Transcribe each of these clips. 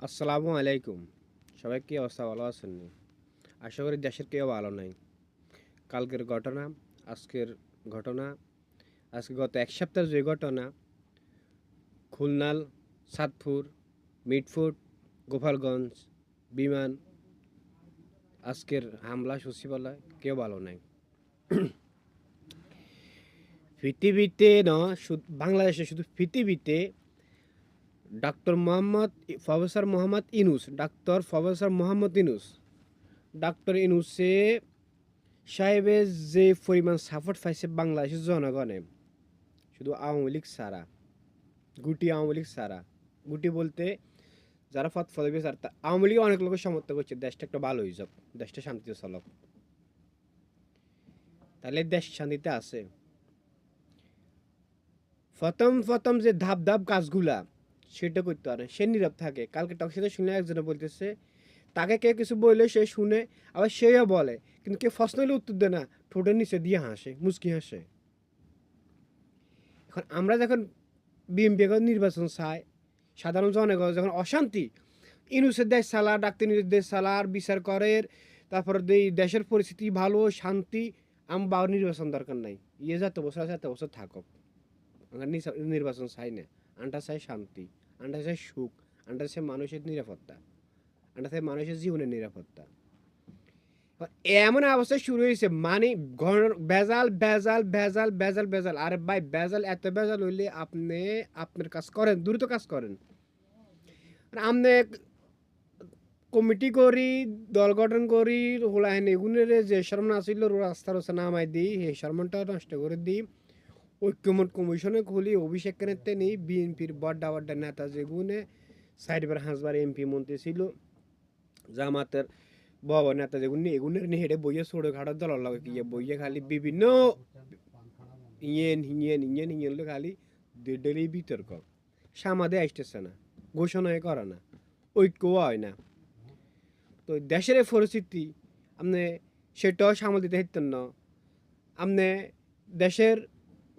আসসালামু আলাইকুম। সবাই কি অবস্থা, ভালো আছেন নি? আশা করি দেশের কেউ ভালো নাই। কালকের ঘটনা, আজকের ঘটনা, আজকে গত এক সপ্তাহের যে ঘটনা, খুলনাল, সাতপুর, মিটফুট, গোপালগঞ্জ, বিমান, আজকের হামলা সচিবালয়, কেউ ভালো নাই। পৃথিবীতে বাংলাদেশে শুধু পৃথিবীতে প্রফেসর মোহাম্মদ ইনুস, ডাক্তার ইনুসে সাহেবের যে পরিমাণ সাপোর্ট পাইছে বাংলাদেশের জনগণে, শুধু আওয়ামী লীগ ছাড়া, আওয়ামী লীগ ছাড়া, বলতে যারা পদ পদবি ছাড়া, আওয়ামী লীগ অনেক লোকের সমর্থন করছে দেশটা একটা ভালো হয়ে যাক, দেশটা শান্তিতে চলক, তাহলে দেশ শান্তিতে আছে। প্রথম যে ধাপ কাজগুলা সেটা করতে পারে, সে নীরব থাকে। কালকে টকশোতে শুনে একজনে বলতেছে তাকে কেউ কিছু বললে সে শুনে, আবার সেও বলে, কিন্তু কেউ প্রশ্ন হলে উত্তর দেয় না, ঠোঁটের নিচে দিয়ে হাসে, মুচকি হাসে। এখন আমরা যখন বিএনপি নির্বাচন চাই, সাধারণ জনগণ যখন অশান্তি, ইনুসের দেশ চালা, ডাক্তার ইনুসের দেশ চালার বিচার করের, তারপর দেশের পরিস্থিতি ভালো, শান্তি, আমার নির্বাচন দরকার নাই। যত বছর আছে এত বছর থাকুক, আমরা নির্বাচন চাই না। আমরা চাই শান্তি, আমরা চাই সুখ, আমরা চাই মানুষের নিরাপত্তা, আমরা চাই মানুষের জীবনের নিরাপত্তা। এমন অবস্থা শুরু হয়েছে, মানে ভেজাল ভেজাল ভেজাল ভেজাল ভেজাল। আরে ভাই, ভেজাল এত ভেজাল হইলে আপনি আপনার কাজ করেন, দ্রুত কাজ করেন। আপনি কমিটি করি, দল গঠন করি, হোলাহেন এগুনের যে শর্মন আসিল রাস্তার ওসে নামাই দিই, সেই শর্মনটা নষ্ট করে দিই। ঐক্যমত কমিশনে খুলি, অভিষেক কেনেতে নেই, বিএনপির বড্ডা বড্ডা নেতা যেগুনে সাইডবার হাঁসবার এমপি মন্ত্রী ছিল, জামাতের বাবা নেতা যেগুলো এগুনের নিয়ে হেঁটে বইয়ে ছোটো খাটো দল লাগে কি বইয়ে খালি বিভিন্ন ইয়েন খালি ডেলি বিতর্ক, সামাদে আসতেছে না, ঘোষণায় করে না, ঐক্যও হয় না। তো দেশের পরিস্থিতি আপনি সেটাও সামাল দিতে পারতেন না। আপনি দেশের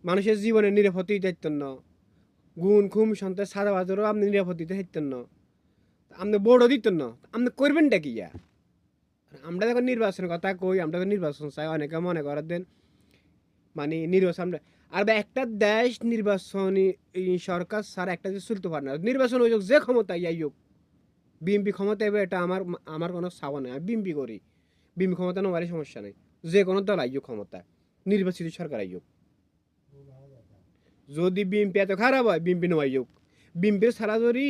মানুষের জীবনের নিরাপত্তা দিতে পারতেন না। গুণ খুম সন্তান সাদাবাজারও আপনি নিরাপত্তা দিতে পারতেন না। আপনি বড় দিতেন না, আপনি করবেনটা কি ইয়া? আমরা যখন নির্বাচনের কথা কই, আমরা যখন নির্বাচন চাই, অনেকে মনে করেন দেন মানে নির্বাচন আর একটা দেশ নির্বাচনী সরকার ছাড়া একটা দেশ চলতে পারে না। নির্বাচন হয়ে যাক, যে ক্ষমতা ইয়াই হোক, বিএমপি ক্ষমতা এবার এটা আমার আমার কোনো চাওয়া নেই। আমি বিএমপি করি, বিএমপি ক্ষমতা নেওয়ারই সমস্যা নেই। যে কোনো দল আইয়ো ক্ষমতা, নির্বাচিত সরকার আইয়ো। যদি বিএমপি এত খারাপ হয়, বিএমপি নেওয়াই হোক। বিএমপির ছাড়া যদি